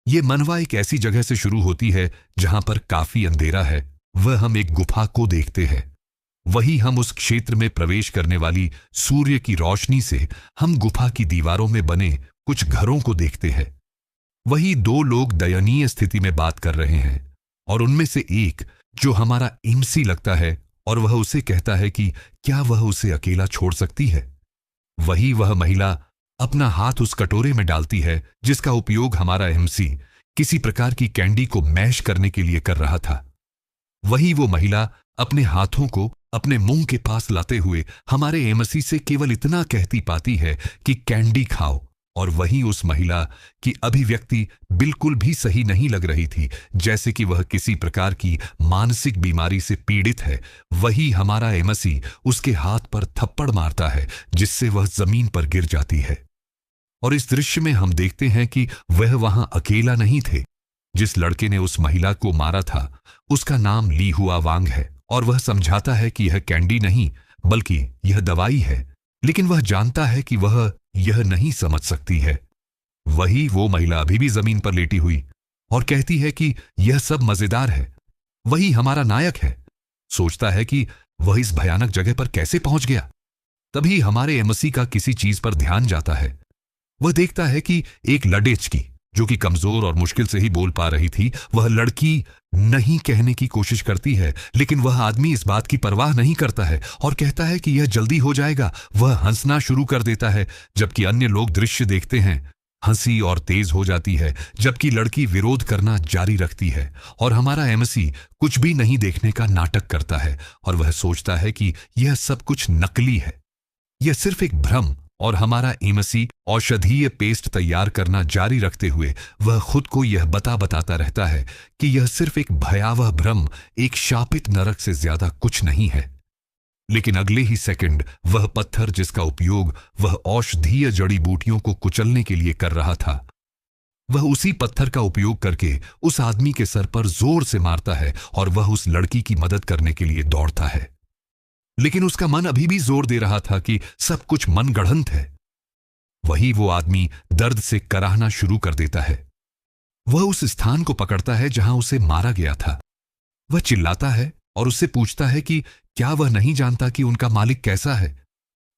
ये मनवा एक ऐसी जगह से शुरू होती है जहां पर काफी अंधेरा है। वह हम एक गुफा को देखते हैं। वही हम उस क्षेत्र में प्रवेश करने वाली सूर्य की रोशनी से हम गुफा की दीवारों में बने कुछ घरों को देखते हैं। वही दो लोग दयनीय स्थिति में बात कर रहे हैं और उनमें से एक जो हमारा एमसी लगता है और वह उसे कहता है कि क्या वह उसे अकेला छोड़ सकती है। वही वह महिला अपना हाथ उस कटोरे में डालती है जिसका उपयोग हमारा एमसी किसी प्रकार की कैंडी को मैश करने के लिए कर रहा था। वही वो महिला अपने हाथों को अपने मुंह के पास लाते हुए हमारे एमसी से केवल इतना कहती पाती है कि कैंडी खाओ। और वही उस महिला की अभिव्यक्ति बिल्कुल भी सही नहीं लग रही थी, जैसे कि वह किसी प्रकार की मानसिक बीमारी से पीड़ित है। वही हमारा एमसी उसके हाथ पर थप्पड़ मारता है जिससे वह जमीन पर गिर जाती है। और इस दृश्य में हम देखते हैं कि वह वहां अकेला नहीं थे। जिस लड़के ने उस महिला को मारा था उसका नाम ली हुआ वांग है और वह समझाता है कि यह कैंडी नहीं बल्कि यह दवाई है, लेकिन वह जानता है कि वह यह नहीं समझ सकती है। वही वो महिला अभी भी जमीन पर लेटी हुई और कहती है कि यह सब मजेदार है। वही हमारा नायक है, सोचता है कि वह इस भयानक जगह पर कैसे पहुंच गया। तभी हमारे एमसी का किसी चीज पर ध्यान जाता है। वह देखता है कि एक लडेच की जो कि कमजोर और मुश्किल से ही बोल पा रही थी, वह लड़की नहीं कहने की कोशिश करती है, लेकिन वह आदमी इस बात की परवाह नहीं करता है और कहता है कि यह जल्दी हो जाएगा। वह हंसना शुरू कर देता है, जबकि अन्य लोग दृश्य देखते हैं। हंसी और तेज हो जाती है जबकि लड़की विरोध करना जारी रखती है और हमारा एमसी कुछ भी नहीं देखने का नाटक करता है और वह सोचता है कि यह सब कुछ नकली है, यह सिर्फ एक भ्रम। और हमारा एमसी औषधीय पेस्ट तैयार करना जारी रखते हुए वह खुद को यह बताता रहता है कि यह सिर्फ एक भयावह भ्रम, एक शापित नरक से ज्यादा कुछ नहीं है। लेकिन अगले ही सेकंड वह पत्थर जिसका उपयोग वह औषधीय जड़ी बूटियों को कुचलने के लिए कर रहा था, वह उसी पत्थर का उपयोग करके उस आदमी के सर पर जोर से मारता है और वह उस लड़की की मदद करने के लिए दौड़ता है। लेकिन उसका मन अभी भी जोर दे रहा था कि सब कुछ मनगढ़ंत है। वही वो आदमी दर्द से कराहना शुरू कर देता है। वह उस स्थान को पकड़ता है जहां उसे मारा गया था। वह चिल्लाता है और उससे पूछता है कि क्या वह नहीं जानता कि उनका मालिक कैसा है।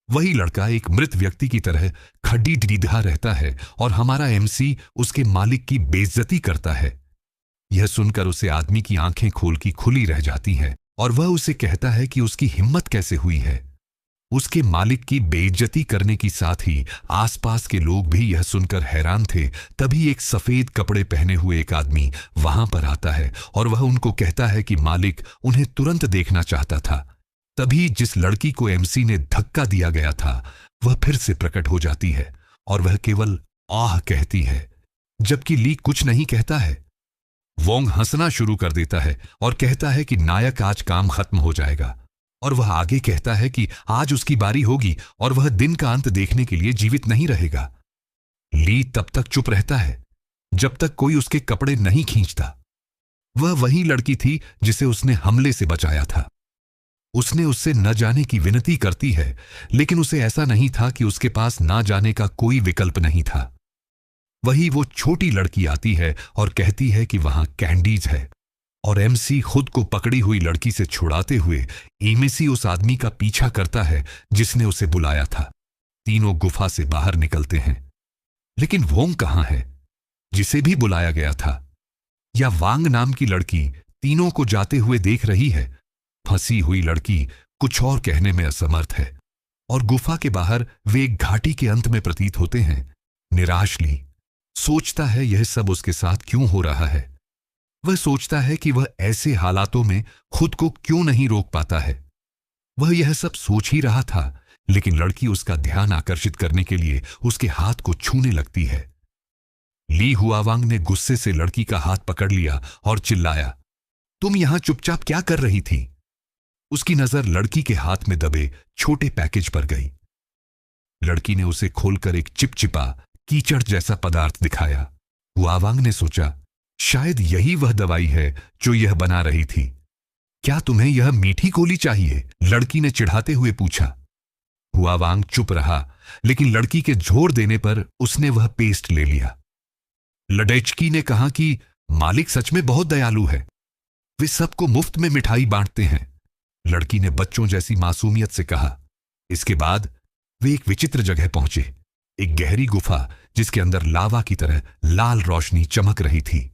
वही लड़का एक मृत व्यक्ति की तरह खड्डी डीढ़ा रहता है और हमारा एमसी उसके मालिक की बेइज्जती करता है। यह सुनकर उसे आदमी की आंखें खोल की खुली रह जाती हैं और वह उसे कहता है कि उसकी हिम्मत कैसे हुई है उसके मालिक की बेइज्जती करने की। साथ ही आसपास के लोग भी यह सुनकर हैरान थे। तभी एक सफेद कपड़े पहने हुए एक आदमी वहां पर आता है और वह उनको कहता है कि मालिक उन्हें तुरंत देखना चाहता था। तभी जिस लड़की को एमसी ने धक्का दिया गया था वह फिर से प्रकट हो जाती है और वह केवल आह कहती है, जबकि ली कुछ नहीं कहता है। वोंग हंसना शुरू कर देता है और कहता है कि नायक आज काम खत्म हो जाएगा। और वह आगे कहता है कि आज उसकी बारी होगी और वह दिन का अंत देखने के लिए जीवित नहीं रहेगा। ली तब तक चुप रहता है जब तक कोई उसके कपड़े नहीं खींचता। वह वही लड़की थी जिसे उसने हमले से बचाया था। उसने उससे न जाने की विनती करती है, लेकिन उसे ऐसा नहीं था कि उसके पास ना जाने का कोई विकल्प नहीं था। वही वो छोटी लड़की आती है और कहती है कि वहां कैंडीज है और एमसी खुद को पकड़ी हुई लड़की से छुड़ाते हुए एमसी उस आदमी का पीछा करता है जिसने उसे बुलाया था। तीनों गुफा से बाहर निकलते हैं, लेकिन वोंग कहां है जिसे भी बुलाया गया था? या वांग नाम की लड़की तीनों को जाते हुए देख रही है? फंसी हुई लड़की कुछ और कहने में असमर्थ है और गुफा के बाहर वे एक घाटी के अंत में प्रतीत होते हैं। निराश ली सोचता है यह सब उसके साथ क्यों हो रहा है। वह सोचता है कि वह ऐसे हालातों में खुद को क्यों नहीं रोक पाता है। वह यह सब सोच ही रहा था, लेकिन लड़की उसका ध्यान आकर्षित करने के लिए उसके हाथ को छूने लगती है। ली हुआवांग ने गुस्से से लड़की का हाथ पकड़ लिया और चिल्लाया, तुम यहां चुपचाप क्या कर रही थी? उसकी नजर लड़की के हाथ में दबे छोटे पैकेज पर गई। लड़की ने उसे खोलकर एक चिपचिपा कीचड़ जैसा पदार्थ दिखाया। हुआवांग ने सोचा, शायद यही वह दवाई है जो यह बना रही थी। क्या तुम्हें यह मीठी गोली चाहिए? लड़की ने चिढ़ाते हुए पूछा। हुआवांग चुप रहा, लेकिन लड़की के जोर देने पर उसने वह पेस्ट ले लिया। लडेचकी ने कहा कि मालिक सच में बहुत दयालु है, वे सबको मुफ्त में मिठाई बांटते हैं। लड़की ने बच्चों जैसी मासूमियत से कहा। इसके बाद वे एक विचित्र जगह पहुंचे, एक गहरी गुफा जिसके अंदर लावा की तरह लाल रोशनी चमक रही थी।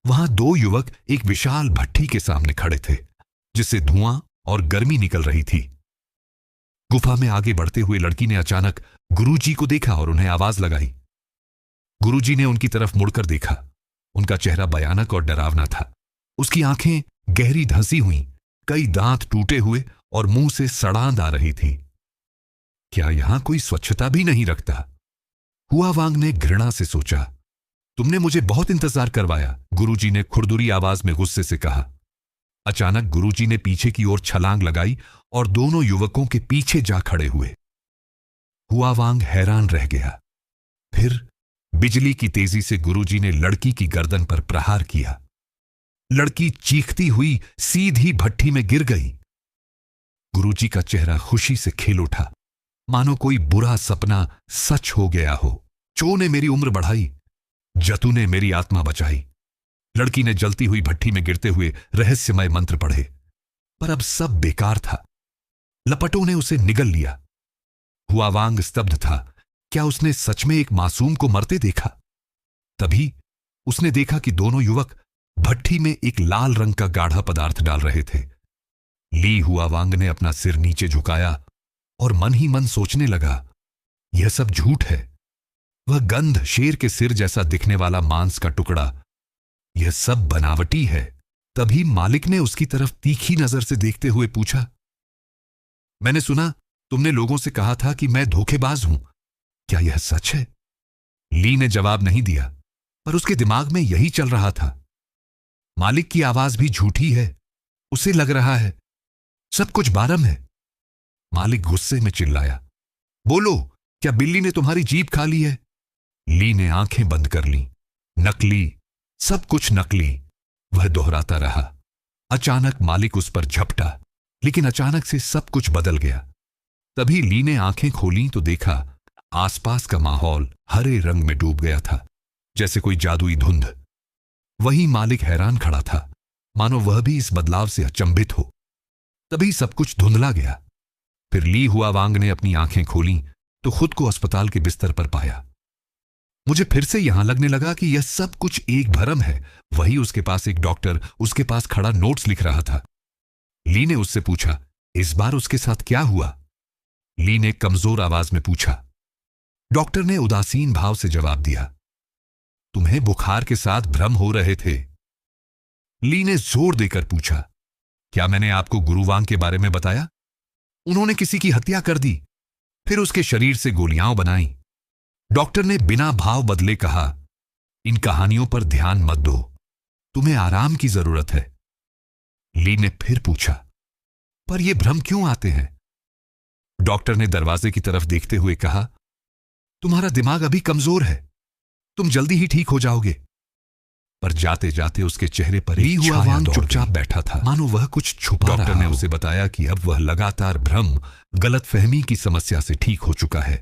वहां दो युवक एक विशाल भट्ठी के सामने खड़े थे, जिससे धुआं और गर्मी निकल रही थी। गुफा में आगे बढ़ते हुए लड़की ने अचानक गुरुजी को देखा और उन्हें आवाज लगाई। गुरुजी ने उनकी तरफ मुड़कर देखा। उनका चेहरा भयानक और डरावना था। उसकी आंखें गहरी धंसी हुई, कई दांत टूटे हुए और मुंह से सड़ांध आ रही थी। क्या यहां कोई स्वच्छता भी नहीं रखता? हुआवांग ने घृणा से सोचा। तुमने मुझे बहुत इंतजार करवाया, गुरुजी ने खुरदुरी आवाज में गुस्से से कहा। अचानक गुरुजी ने पीछे की ओर छलांग लगाई और दोनों युवकों के पीछे जा खड़े हुए। हुआवांग हैरान रह गया। फिर बिजली की तेजी से गुरुजी ने लड़की की गर्दन पर प्रहार किया। लड़की चीखती हुई सीधी भट्ठी में गिर गई। गुरुजी का चेहरा खुशी से खिल उठा, मानो कोई बुरा सपना सच हो गया हो। चो ने मेरी उम्र बढ़ाई, जतु ने मेरी आत्मा बचाई। लड़की ने जलती हुई भट्ठी में गिरते हुए रहस्यमय मंत्र पढ़े, पर अब सब बेकार था। लपटों ने उसे निगल लिया। हुआवांग स्तब्ध था। क्या उसने सच में एक मासूम को मरते देखा? तभी उसने देखा कि दोनों युवक भट्ठी में एक लाल रंग का गाढ़ा पदार्थ डाल रहे थे। ली हुआवांग ने अपना सिर नीचे झुकाया और मन ही मन सोचने लगा, यह सब झूठ है। वह गंध, शेर के सिर जैसा दिखने वाला मांस का टुकड़ा, यह सब बनावटी है। तभी मालिक ने उसकी तरफ तीखी नजर से देखते हुए पूछा, मैंने सुना तुमने लोगों से कहा था कि मैं धोखेबाज हूं, क्या यह सच है? ली ने जवाब नहीं दिया, पर उसके दिमाग में यही चल रहा था। मालिक की आवाज भी झूठी है। उसे लग रहा है सब कुछ बारम है। मालिक गुस्से में चिल्लाया, बोलो, क्या बिल्ली ने तुम्हारी जीभ खा ली है? ली ने आंखें बंद कर लीं। नकली, सब कुछ नकली। वह दोहराता रहा। अचानक मालिक उस पर झपटा, लेकिन अचानक से सब कुछ बदल गया। तभी ली ने आंखें खोलीं तो देखा आसपास का माहौल हरे रंग में डूब गया था, जैसे कोई जादुई धुंध। वही मालिक हैरान खड़ा था, मानो वह भी इस बदलाव से अचंभित हो। तभी सब कुछ धुंधला गया। फिर ली हुआवांग ने अपनी आंखें खोलीं तो खुद को अस्पताल के बिस्तर पर पाया। मुझे फिर से यहां लगने लगा कि यह सब कुछ एक भ्रम है। वही उसके पास एक डॉक्टर उसके पास खड़ा नोट्स लिख रहा था। ली ने उससे पूछा, इस बार उसके साथ क्या हुआ? ली ने कमजोर आवाज में पूछा। डॉक्टर ने उदासीन भाव से जवाब दिया, तुम्हें बुखार के साथ भ्रम हो रहे थे। ली ने जोर देकर पूछा, क्या मैंने आपको गुरुवांग के बारे में बताया? उन्होंने किसी की हत्या कर दी, फिर उसके शरीर से गोलियां बनाई। डॉक्टर ने बिना भाव बदले कहा, इन कहानियों पर ध्यान मत दो, तुम्हें आराम की जरूरत है। ली ने फिर पूछा, पर यह भ्रम क्यों आते हैं? डॉक्टर ने दरवाजे की तरफ देखते हुए कहा, तुम्हारा दिमाग अभी कमजोर है, तुम जल्दी ही ठीक हो जाओगे। पर जाते जाते उसके चेहरे पर ली हुआवांग चुपचाप बैठा था, मानो वह कुछ छुपा रहा हो। डॉक्टर ने उसे बताया कि अब वह लगातार भ्रम, गलतफहमी की समस्या से ठीक हो चुका है।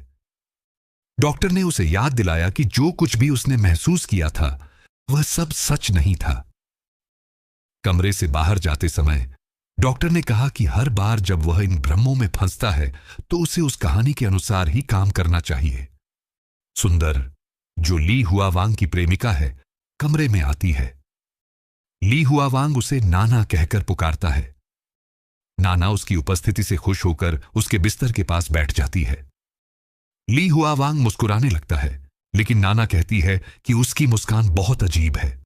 डॉक्टर ने उसे याद दिलाया कि जो कुछ भी उसने महसूस किया था वह सब सच नहीं था। कमरे से बाहर जाते समय डॉक्टर ने कहा कि हर बार जब वह इन भ्रमों में फंसता है तो उसे उस कहानी के अनुसार ही काम करना चाहिए। सुंदर, जो ली हुआवांग की प्रेमिका है, कमरे में आती है। ली हुआवांग उसे नाना कहकर पुकारता है। नाना उसकी उपस्थिति से खुश होकर उसके बिस्तर के पास बैठ जाती है। ली हुआवांग मुस्कुराने लगता है, लेकिन नाना कहती है कि उसकी मुस्कान बहुत अजीब है।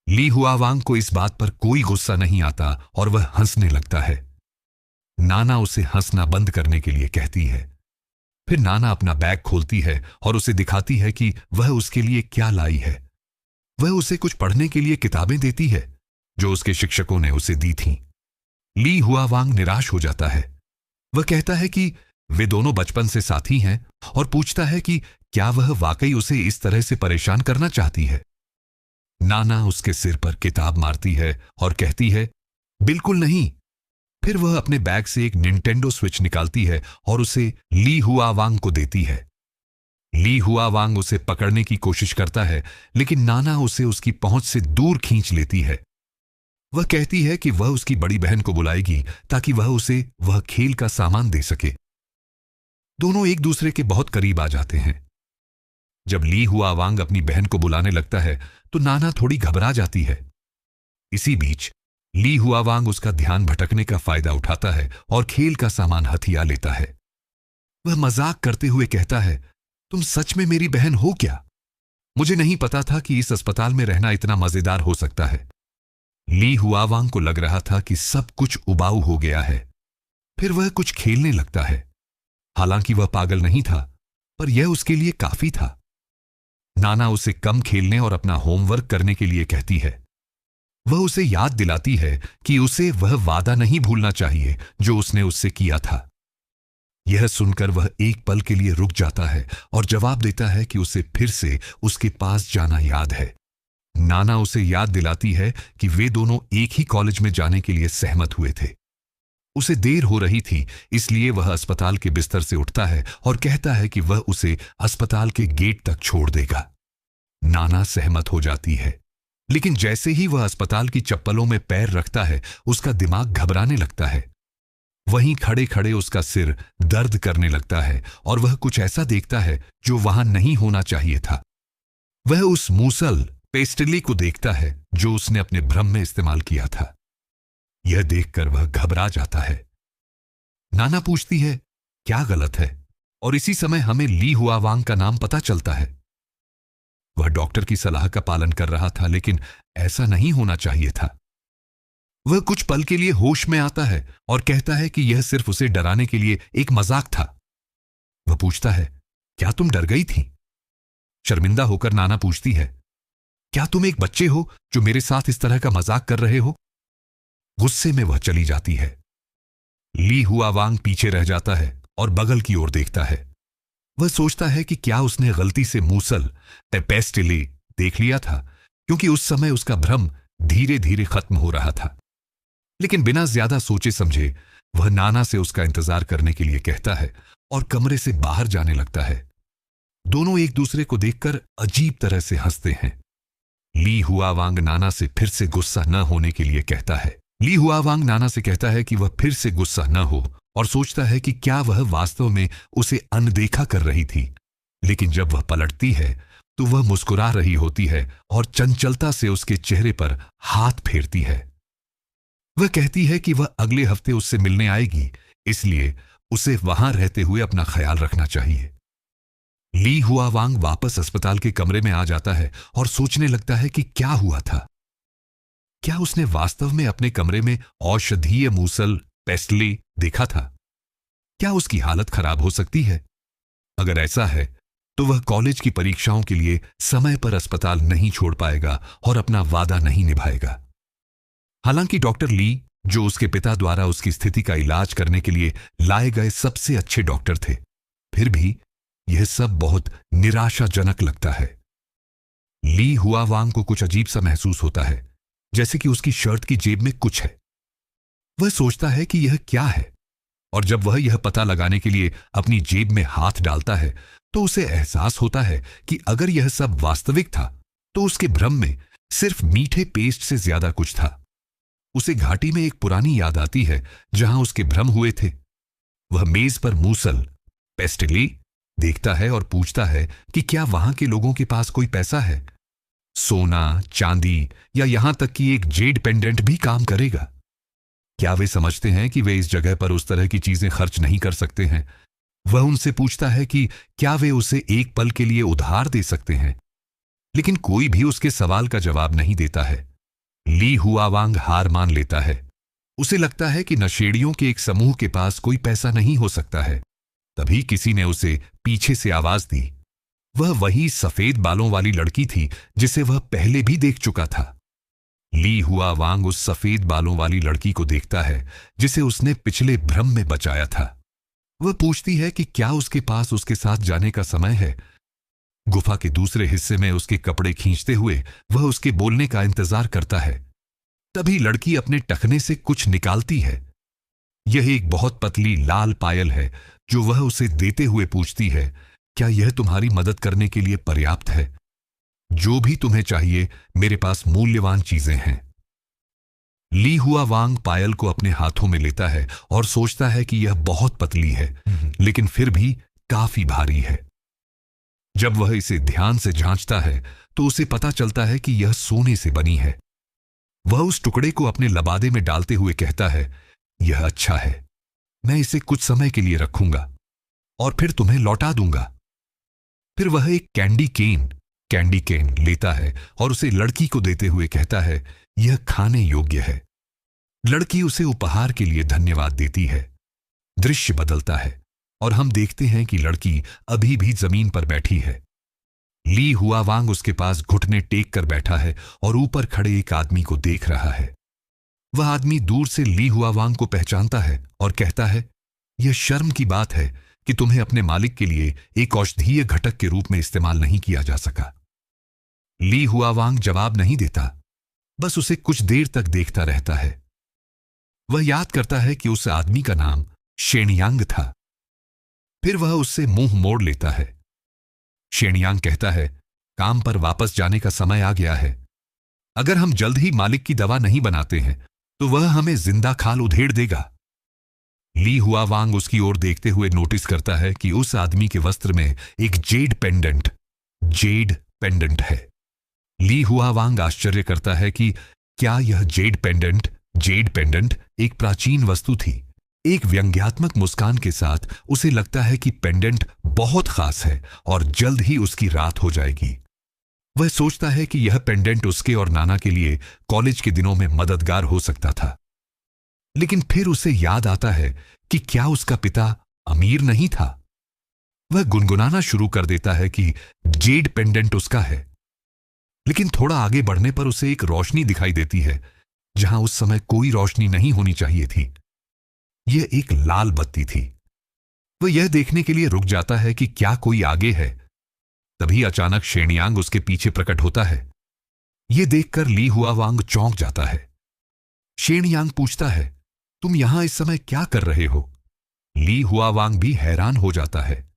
ली हुआवांग को इस बात पर कोई गुस्सा नहीं आता और वह हंसने लगता है। नाना उसे हंसना बंद करने के लिए कहती है। फिर नाना अपना बैग खोलती है और उसे दिखाती है कि वह उसके लिए क्या लाई है। वह उसे कुछ पढ़ने के लिए किताबें देती है जो उसके शिक्षकों ने उसे दी थीं। ली हुआवांग निराश हो जाता है। वह कहता है कि वे दोनों बचपन से साथी हैं और पूछता है कि क्या वह वाकई उसे इस तरह से परेशान करना चाहती है। नाना उसके सिर पर किताब मारती है और कहती है, बिल्कुल नहीं। फिर वह अपने बैग से एक निंटेंडो स्विच निकालती है और उसे ली हुआवांग को देती है। ली हुआवांग उसे पकड़ने की कोशिश करता है, लेकिन नाना उसे उसकी पहुंच से दूर खींच लेती है। वह कहती है कि वह उसकी बड़ी बहन को बुलाएगी ताकि वह उसे वह खेल का सामान दे सके। दोनों एक दूसरे के बहुत करीब आ जाते हैं। जब ली हुआवांग अपनी बहन को बुलाने लगता है तो नाना थोड़ी घबरा जाती है। इसी बीच ली हुआवांग उसका ध्यान भटकने का फायदा उठाता है और खेल का सामान हथिया लेता है। वह मजाक करते हुए कहता है, तुम सच में मेरी बहन हो क्या? मुझे नहीं पता था कि इस अस्पताल में रहना इतना मजेदार हो सकता है। ली हुआवांग को लग रहा था कि सब कुछ उबाऊ हो गया है। फिर वह कुछ खेलने लगता है। हालांकि वह पागल नहीं था, पर यह उसके लिए काफी था। नाना उसे कम खेलने और अपना होमवर्क करने के लिए कहती है। वह उसे याद दिलाती है कि उसे वह वादा नहीं भूलना चाहिए जो उसने उससे किया था। यह सुनकर वह एक पल के लिए रुक जाता है और जवाब देता है कि उसे फिर से उसके पास जाना याद है। नाना उसे याद दिलाती है कि वे दोनों एक ही कॉलेज में जाने के लिए सहमत हुए थे। उसे देर हो रही थी, इसलिए वह अस्पताल के बिस्तर से उठता है और कहता है कि वह उसे अस्पताल के गेट तक छोड़ देगा। नाना सहमत हो जाती है, लेकिन जैसे ही वह अस्पताल की चप्पलों में पैर रखता है, उसका दिमाग घबराने लगता है। वहीं खड़े खड़े उसका सिर दर्द करने लगता है और वह कुछ ऐसा देखता है जो वहां नहीं होना चाहिए था। वह उस मूसल पेस्टली को देखता है जो उसने अपने भ्रम में इस्तेमाल किया था। यह देखकर वह घबरा जाता है। नाना पूछती है, क्या गलत है? और इसी समय हमें ली हुआवांग का नाम पता चलता है। वह डॉक्टर की सलाह का पालन कर रहा था, लेकिन ऐसा नहीं होना चाहिए था। वह कुछ पल के लिए होश में आता है और कहता है कि यह सिर्फ उसे डराने के लिए एक मजाक था। वह पूछता है, क्या तुम डर गई थी? शर्मिंदा होकर नाना पूछती है, क्या तुम एक बच्चे हो जो मेरे साथ इस तरह का मजाक कर रहे हो? गुस्से में वह चली जाती है। ली हुआवांग पीछे रह जाता है और बगल की ओर देखता है। वह सोचता है कि क्या उसने गलती से मूसल पेस्टिली देख लिया था, क्योंकि उस समय उसका भ्रम धीरे धीरे खत्म हो रहा था। लेकिन बिना ज्यादा सोचे समझे वह नाना से उसका इंतजार करने के लिए कहता है और कमरे से बाहर जाने लगता है। दोनों एक दूसरे को देखकर अजीब तरह से हंसते हैं। ली हुआवांग नाना से फिर से गुस्सा न होने के लिए कहता है। ली हुआवांग नाना से कहता है कि वह फिर से गुस्सा न हो और सोचता है कि क्या वह वास्तव में उसे अनदेखा कर रही थी। लेकिन जब वह पलटती है तो वह मुस्कुरा रही होती है और चंचलता से उसके चेहरे पर हाथ फेरती है। वह कहती है कि वह अगले हफ्ते उससे मिलने आएगी, इसलिए उसे वहां रहते हुए अपना ख्याल रखना चाहिए। ली हुआवांग वापस अस्पताल के कमरे में आ जाता है और सोचने लगता है कि क्या हुआ था। क्या उसने वास्तव में अपने कमरे में औषधीय मूसल पेस्टली देखा था? क्या उसकी हालत खराब हो सकती है? अगर ऐसा है तो वह कॉलेज की परीक्षाओं के लिए समय पर अस्पताल नहीं छोड़ पाएगा और अपना वादा नहीं निभाएगा। हालांकि डॉक्टर ली, जो उसके पिता द्वारा उसकी स्थिति का इलाज करने के लिए लाए गए सबसे अच्छे डॉक्टर थे, फिर भी यह सब बहुत निराशाजनक लगता है। ली हुआवांग को कुछ अजीब सा महसूस होता है, जैसे कि उसकी शर्ट की जेब में कुछ है। वह सोचता है कि यह क्या है, और जब वह यह पता लगाने के लिए अपनी जेब में हाथ डालता है तो उसे एहसास होता है कि अगर यह सब वास्तविक था तो उसके भ्रम में सिर्फ मीठे पेस्ट से ज्यादा कुछ था। उसे घाटी में एक पुरानी याद आती है जहां उसके भ्रम हुए थे। वह मेज पर मूसल पेस्टली देखता है और पूछता है कि क्या वहां के लोगों के पास कोई पैसा है? सोना, चांदी या यहां तक कि एक जेड पेंडेंट भी काम करेगा? क्या वे समझते हैं कि वे इस जगह पर उस तरह की चीजें खर्च नहीं कर सकते हैं? वह उनसे पूछता है कि क्या वे उसे एक पल के लिए उधार दे सकते हैं, लेकिन कोई भी उसके सवाल का जवाब नहीं देता है। ली हुआवांग हार मान लेता है। उसे लगता है कि नशेड़ियों के एक समूह के पास कोई पैसा नहीं हो सकता है। तभी किसी ने उसे पीछे से आवाज दी। वह वही सफेद बालों वाली लड़की थी जिसे वह पहले भी देख चुका था। ली हुआवांग उस सफेद बालों वाली लड़की को देखता है जिसे उसने पिछले भ्रम में बचाया था। वह पूछती है कि क्या उसके पास उसके साथ जाने का समय है। गुफा के दूसरे हिस्से में उसके कपड़े खींचते हुए वह उसके बोलने का इंतजार करता है। तभी लड़की अपने टखने से कुछ निकालती है। यह एक बहुत पतली लाल पायल है जो वह उसे देते हुए पूछती है, क्या यह तुम्हारी मदद करने के लिए पर्याप्त है? जो भी तुम्हें चाहिए, मेरे पास मूल्यवान चीजें हैं। ली हुआ वांग पायल को अपने हाथों में लेता है और सोचता है कि यह बहुत पतली है, लेकिन फिर भी काफी भारी है। जब वह इसे ध्यान से जांचता है तो उसे पता चलता है कि यह सोने से बनी है। वह उस टुकड़े को अपने लबादे में डालते हुए कहता है, यह अच्छा है, मैं इसे कुछ समय के लिए रखूंगा और फिर तुम्हें लौटा दूंगा। फिर वह एक कैंडी केन लेता है और उसे लड़की को देते हुए कहता है, यह खाने योग्य है। लड़की उसे उपहार के लिए धन्यवाद देती है। दृश्य बदलता है और हम देखते हैं कि लड़की अभी भी जमीन पर बैठी है। ली हुआ वांग उसके पास घुटने टेक कर बैठा है और ऊपर खड़े एक आदमी को देख रहा है। वह आदमी दूर से ली हुआ वांग को पहचानता है और कहता है, यह शर्म की बात है कि तुम्हें अपने मालिक के लिए एक औषधीय घटक के रूप में इस्तेमाल नहीं किया जा सका। ली हुआ वांग जवाब नहीं देता, बस उसे कुछ देर तक देखता रहता है। वह याद करता है कि उस आदमी का नाम शेनयांग था। फिर वह उससे मुंह मोड़ लेता है। शेनयांग कहता है, काम पर वापस जाने का समय आ गया है। अगर हम जल्द ही मालिक की दवा नहीं बनाते हैं तो वह हमें जिंदा खाल उधेड़ देगा। ली हुआ वांग उसकी ओर देखते हुए नोटिस करता है कि उस आदमी के वस्त्र में एक जेड पेंडेंट है। ली हुआ वांग आश्चर्य करता है कि क्या यह जेड पेंडेंट एक प्राचीन वस्तु थी। एक व्यंग्यात्मक मुस्कान के साथ उसे लगता है कि पेंडेंट बहुत खास है और जल्द ही उसकी रात हो जाएगी। वह सोचता है कि यह पेंडेंट उसके और नाना के लिए कॉलेज के दिनों में मददगार हो सकता था। लेकिन फिर उसे याद आता है कि क्या उसका पिता अमीर नहीं था। वह गुनगुनाना शुरू कर देता है कि जेड पेंडेंट उसका है। लेकिन थोड़ा आगे बढ़ने पर उसे एक रोशनी दिखाई देती है जहां उस समय कोई रोशनी नहीं होनी चाहिए थी। यह एक लाल बत्ती थी। वह यह देखने के लिए रुक जाता है कि क्या कोई आगे है। तभी अचानक शेनयांग उसके पीछे प्रकट होता है। यह देखकर ली हुआ वांग चौंक जाता है। शेनयांग पूछता है, तुम यहां इस समय क्या कर रहे हो? ली हुआ वांग भी हैरान हो जाता है।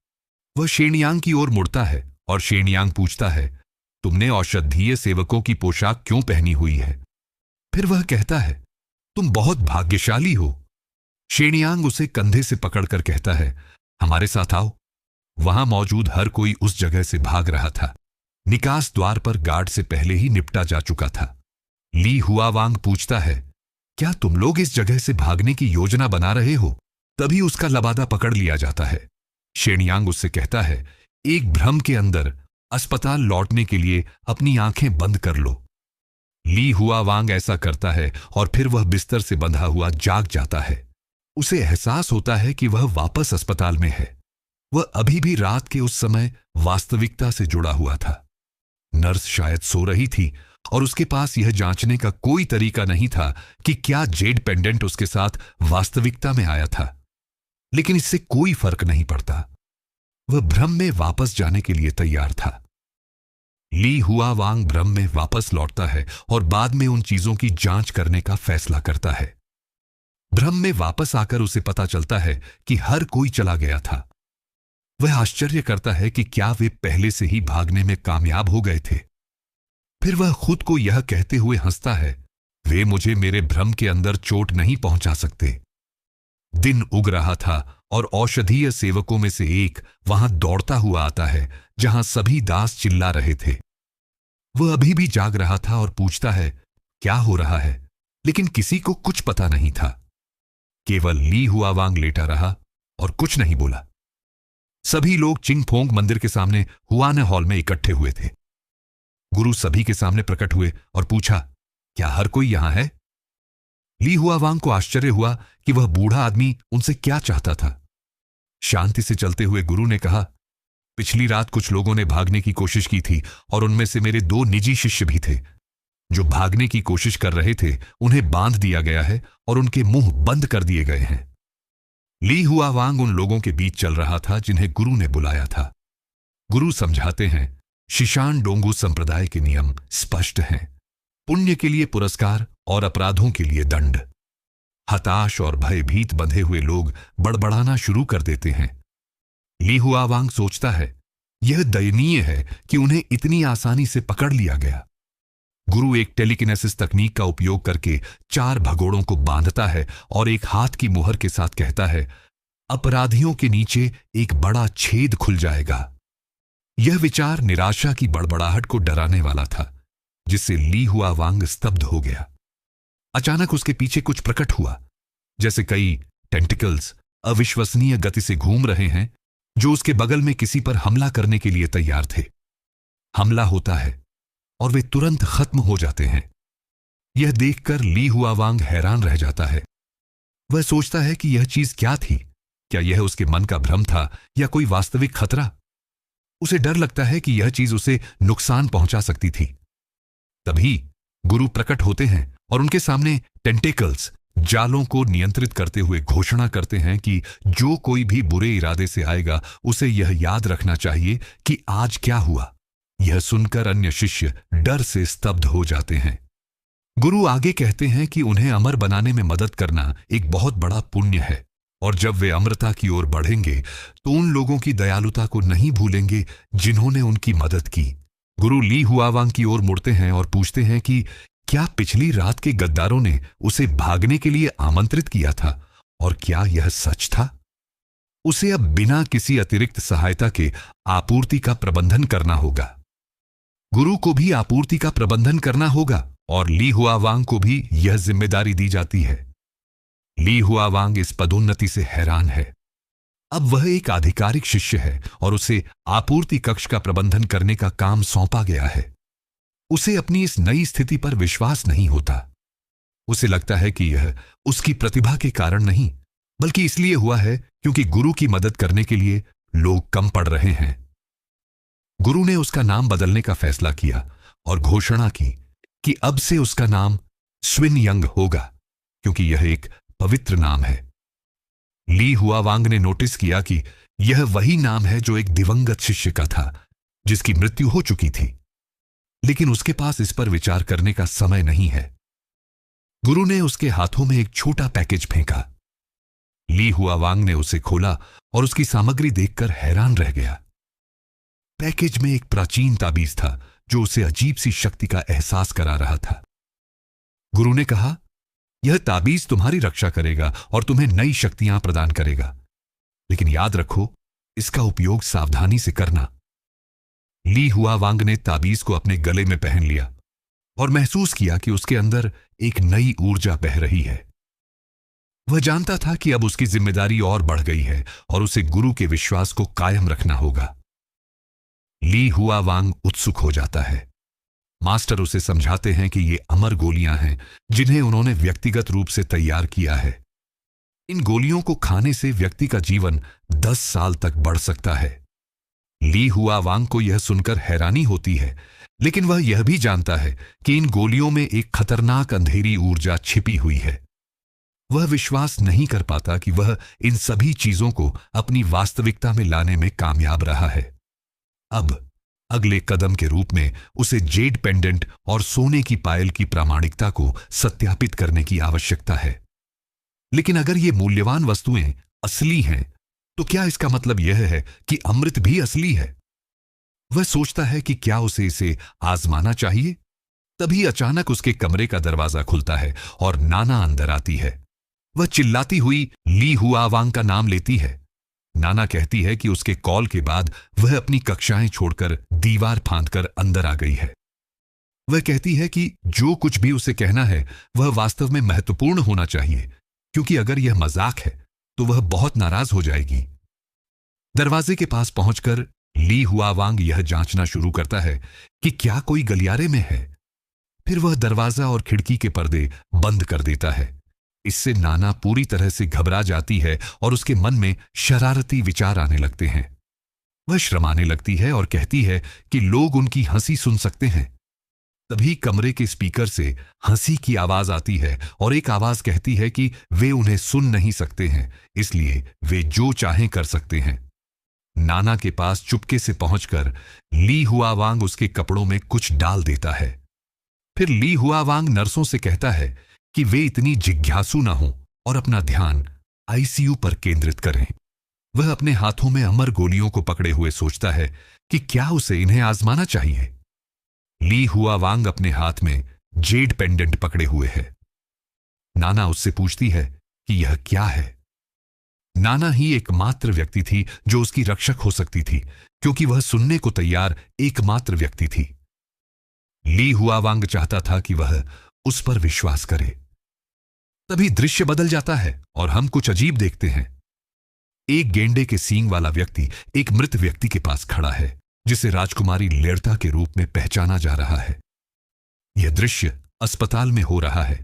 वह शेनयांग की ओर मुड़ता है और शेनयांग पूछता है, तुमने औषधीय सेवकों की पोशाक क्यों पहनी हुई है? फिर वह कहता है, तुम बहुत भाग्यशाली हो। शेनयांग उसे कंधे से पकड़कर कहता है, हमारे साथ आओ। वहां मौजूद हर कोई उस जगह से भाग रहा था। निकास द्वार पर गार्ड से पहले ही निपटा जा चुका था। ली हुआ वांग पूछता है, क्या तुम लोग इस जगह से भागने की योजना बना रहे हो? तभी उसका लबादा पकड़ लिया जाता है। शेनयांग उससे कहता है, एक भ्रम के अंदर अस्पताल लौटने के लिए अपनी आंखें बंद कर लो। ली हुआ वांग ऐसा करता है और फिर वह बिस्तर से बंधा हुआ जाग जाता है। उसे एहसास होता है कि वह वापस अस्पताल में है। वह अभी भी रात के उस समय वास्तविकता से जुड़ा हुआ था। नर्स शायद सो रही थी और उसके पास यह जांचने का कोई तरीका नहीं था कि क्या जेड पेंडेंट उसके साथ वास्तविकता में आया था। लेकिन इससे कोई फर्क नहीं पड़ता। वह भ्रम में वापस जाने के लिए तैयार था। ली हुआ वांग भ्रम में वापस लौटता है और बाद में उन चीजों की जांच करने का फैसला करता है। भ्रम में वापस आकर उसे पता चलता है कि हर कोई चला गया था। वह आश्चर्य करता है कि क्या वे पहले से ही भागने में कामयाब हो गए थे। फिर वह खुद को यह कहते हुए हंसता है, वे मुझे मेरे भ्रम के अंदर चोट नहीं पहुंचा सकते। दिन उग रहा था और औषधीय सेवकों में से एक वहां दौड़ता हुआ आता है जहां सभी दास चिल्ला रहे थे। वह अभी भी जाग रहा था और पूछता है, क्या हो रहा है? लेकिन किसी को कुछ पता नहीं था। केवल ली हुआ वांग लेटा रहा और कुछ नहीं बोला। सभी लोग चिंगफोंग मंदिर के सामने हुआने हॉल में इकट्ठे हुए थे। गुरु सभी के सामने प्रकट हुए और पूछा, क्या हर कोई यहां है? ली हुआ वांग को आश्चर्य हुआ कि वह बूढ़ा आदमी उनसे क्या चाहता था। शांति से चलते हुए गुरु ने कहा, पिछली रात कुछ लोगों ने भागने की कोशिश की थी और उनमें से मेरे 2 निजी शिष्य भी थे। जो भागने की कोशिश कर रहे थे उन्हें बांध दिया गया है और उनके मुंह बंद कर दिए गए हैं। ली हुआ वांग उन लोगों के बीच चल रहा था जिन्हें गुरु ने बुलाया था। गुरु समझाते हैं, शिशान डोंगू संप्रदाय के नियम स्पष्ट हैं। पुण्य के लिए पुरस्कार और अपराधों के लिए दंड। हताश और भयभीत बंधे हुए लोग बड़बड़ाना शुरू कर देते हैं। ली हुआ वांग सोचता है, यह दयनीय है कि उन्हें इतनी आसानी से पकड़ लिया गया। गुरु एक टेलीकिनेसिस तकनीक का उपयोग करके 4 भगोड़ों को बांधता है और एक हाथ की मुहर के साथ कहता है, अपराधियों के नीचे एक बड़ा छेद खुल जाएगा। यह विचार निराशा की बड़बड़ाहट को डराने वाला था, जिससे ली हुआ वांग स्तब्ध हो गया। अचानक उसके पीछे कुछ प्रकट हुआ, जैसे कई टेंटिकल्स अविश्वसनीय गति से घूम रहे हैं, जो उसके बगल में किसी पर हमला करने के लिए तैयार थे। हमला होता है और वे तुरंत खत्म हो जाते हैं। यह देखकर ली हुआ वांग हैरान रह जाता है। वह सोचता है कि यह चीज क्या थी। क्या यह उसके मन का भ्रम था या कोई वास्तविक खतरा? उसे डर लगता है कि यह चीज उसे नुकसान पहुंचा सकती थी। तभी गुरु प्रकट होते हैं और उनके सामने टेंटेकल्स जालों को नियंत्रित करते हुए घोषणा करते हैं कि जो कोई भी बुरे इरादे से आएगा, उसे यह याद रखना चाहिए कि आज क्या हुआ। यह सुनकर अन्य शिष्य डर से स्तब्ध हो जाते हैं। गुरु आगे कहते हैं कि उन्हें अमर बनाने में मदद करना एक बहुत बड़ा पुण्य है, और जब वे अमरता की ओर बढ़ेंगे तो उन लोगों की दयालुता को नहीं भूलेंगे जिन्होंने उनकी मदद की। गुरु ली हुआवांग की ओर मुड़ते हैं और पूछते हैं कि क्या पिछली रात के गद्दारों ने उसे भागने के लिए आमंत्रित किया था, और क्या यह सच था? उसे अब बिना किसी अतिरिक्त सहायता के आपूर्ति का प्रबंधन करना होगा। गुरु को भी आपूर्ति का प्रबंधन करना होगा और ली हुआवांग को भी यह जिम्मेदारी दी जाती है। ली हुआवांग इस पदोन्नति से हैरान है। अब वह एक आधिकारिक शिष्य है और उसे आपूर्ति कक्ष का प्रबंधन करने का काम सौंपा गया है। उसे अपनी इस नई स्थिति पर विश्वास नहीं होता। उसे लगता है कि यह उसकी प्रतिभा के कारण नहीं, बल्कि इसलिए हुआ है क्योंकि गुरु की मदद करने के लिए लोग कम पड़ रहे हैं। गुरु ने उसका नाम बदलने का फैसला किया और घोषणा की कि अब से उसका नाम स्विन यंग होगा, क्योंकि यह एक पवित्र नाम है। ली हुआवांग ने नोटिस किया कि यह वही नाम है जो एक दिवंगत शिष्य का था, जिसकी मृत्यु हो चुकी थी, लेकिन उसके पास इस पर विचार करने का समय नहीं है। गुरु ने उसके हाथों में एक छोटा पैकेज फेंका। ली हुआवांग ने उसे खोला और उसकी सामग्री देखकर हैरान रह गया। पैकेज में एक प्राचीन ताबीज था जो उसे अजीब सी शक्ति का एहसास करा रहा था। गुरु ने कहा, यह ताबीज तुम्हारी रक्षा करेगा और तुम्हें नई शक्तियां प्रदान करेगा, लेकिन याद रखो, इसका उपयोग सावधानी से करना। ली हुआवांग ने ताबीज को अपने गले में पहन लिया और महसूस किया कि उसके अंदर एक नई ऊर्जा बह रही है। वह जानता था कि अब उसकी जिम्मेदारी और बढ़ गई है और उसे गुरु के विश्वास को कायम रखना होगा। ली हुआवांग उत्सुक हो जाता है। मास्टर उसे समझाते हैं कि ये अमर गोलियां हैं जिन्हें उन्होंने व्यक्तिगत रूप से तैयार किया है। इन गोलियों को खाने से व्यक्ति का जीवन 10 साल तक बढ़ सकता है। ली हुआवांग को यह सुनकर हैरानी होती है, लेकिन वह यह भी जानता है कि इन गोलियों में एक खतरनाक अंधेरी ऊर्जा छिपी हुई है। वह विश्वास नहीं कर पाता कि वह इन सभी चीजों को अपनी वास्तविकता में लाने में कामयाब रहा है। अब अगले कदम के रूप में उसे जेड पेंडेंट और सोने की पायल की प्रामाणिकता को सत्यापित करने की आवश्यकता है। लेकिन अगर ये मूल्यवान वस्तुएं असली हैं, तो क्या इसका मतलब यह है कि अमृत भी असली है? वह सोचता है कि क्या उसे इसे आजमाना चाहिए। तभी अचानक उसके कमरे का दरवाजा खुलता है और नाना अंदर आती है। वह चिल्लाती हुई ली हुआवांग का नाम लेती है। नाना कहती है कि उसके कॉल के बाद वह अपनी कक्षाएं छोड़कर दीवार फांदकर अंदर आ गई है। वह कहती है कि जो कुछ भी उसे कहना है वह वास्तव में महत्वपूर्ण होना चाहिए, क्योंकि अगर यह मजाक है तो वह बहुत नाराज हो जाएगी। दरवाजे के पास पहुंचकर ली हुआवांग यह जांचना शुरू करता है कि क्या कोई गलियारे में है। फिर वह दरवाजा और खिड़की के पर्दे बंद कर देता है। इससे नाना पूरी तरह से घबरा जाती है और उसके मन में शरारती विचार आने लगते हैं। वह शर्माने लगती है और कहती है कि लोग उनकी हंसी सुन सकते हैं। तभी कमरे के स्पीकर से हंसी की आवाज आती है और एक आवाज कहती है कि वे उन्हें सुन नहीं सकते हैं, इसलिए वे जो चाहें कर सकते हैं। नाना के पास चुपके से पहुंचकर ली हुआवांग उसके कपड़ों में कुछ डाल देता है। फिर ली हुआवांग नर्सों से कहता है कि वे इतनी जिज्ञासु न हों और अपना ध्यान आईसीयू पर केंद्रित करें। वह अपने हाथों में अमर गोलियों को पकड़े हुए सोचता है कि क्या उसे इन्हें आजमाना चाहिए। ली हुआ वांग अपने हाथ में जेड पेंडेंट पकड़े हुए है। नाना उससे पूछती है कि यह क्या है। नाना ही एकमात्र व्यक्ति थी जो उसकी रक्षक हो सकती थी, क्योंकि वह सुनने को तैयार एकमात्र व्यक्ति थी। ली हुआ वांग चाहता था कि वह उस पर विश्वास करे। तभी दृश्य बदल जाता है और हम कुछ अजीब देखते हैं। एक गेंडे के सींग वाला व्यक्ति एक मृत व्यक्ति के पास खड़ा है, जिसे राजकुमारी लेरता के रूप में पहचाना जा रहा है। यह दृश्य अस्पताल में हो रहा है,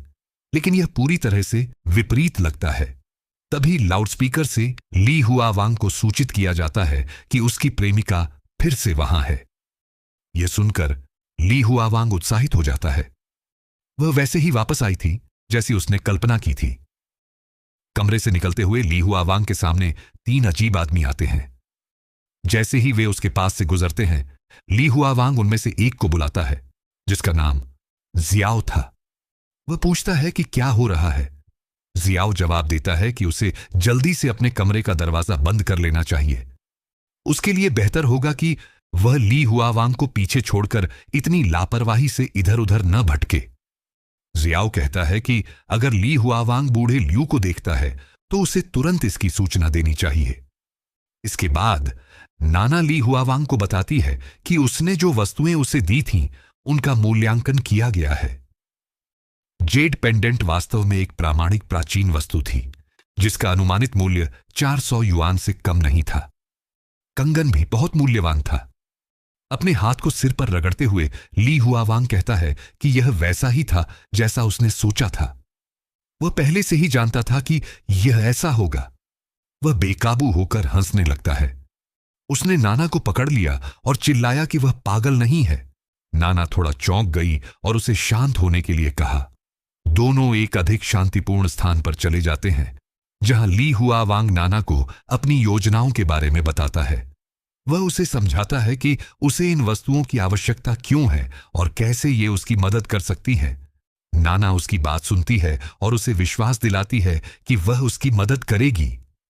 लेकिन यह पूरी तरह से विपरीत लगता है। तभी लाउडस्पीकर से ली हुआ वांग को सूचित किया जाता है कि उसकी प्रेमिका फिर से वहां है। यह सुनकर ली हुआ वांग उत्साहित हो जाता है। वह वैसे ही वापस आई थी जैसी उसने कल्पना की थी। कमरे से निकलते हुए ली हुआ वांग के सामने 3 अजीब आदमी आते हैं। जैसे ही वे उसके पास से गुजरते हैं, ली हुआ वांग उनमें से एक को बुलाता है, जिसका नाम जियाओ था। वह पूछता है कि क्या हो रहा है। जियाओ जवाब देता है कि उसे जल्दी से अपने कमरे का दरवाजा बंद कर लेना चाहिए। उसके लिए बेहतर होगा कि वह ली हुआ वांग को पीछे छोड़कर इतनी लापरवाही से इधर उधर न भटके। जियाओ कहता है कि अगर ली हुआ वांग बूढ़े ल्यू को देखता है तो उसे तुरंत इसकी सूचना देनी चाहिए। इसके बाद नाना ली हुआ वांग को बताती है कि उसने जो वस्तुएं उसे दी थीं, उनका मूल्यांकन किया गया है। जेड पेंडेंट वास्तव में एक प्रामाणिक प्राचीन वस्तु थी, जिसका अनुमानित मूल्य 400 युआन से कम नहीं था। कंगन भी बहुत मूल्यवान था। अपने हाथ को सिर पर रगड़ते हुए ली हुआ वांग कहता है कि यह वैसा ही था जैसा उसने सोचा था। वह पहले से ही जानता था कि यह ऐसा होगा। वह बेकाबू होकर हंसने लगता है। उसने नाना को पकड़ लिया और चिल्लाया कि वह पागल नहीं है। नाना थोड़ा चौंक गई और उसे शांत होने के लिए कहा। दोनों एक अधिक शांतिपूर्ण स्थान पर चले जाते हैं, जहां ली हुआ वांग नाना को अपनी योजनाओं के बारे में बताता है। वह उसे समझाता है कि उसे इन वस्तुओं की आवश्यकता क्यों है और कैसे ये उसकी मदद कर सकती है। नाना उसकी बात सुनती है और उसे विश्वास दिलाती है कि वह उसकी मदद करेगी।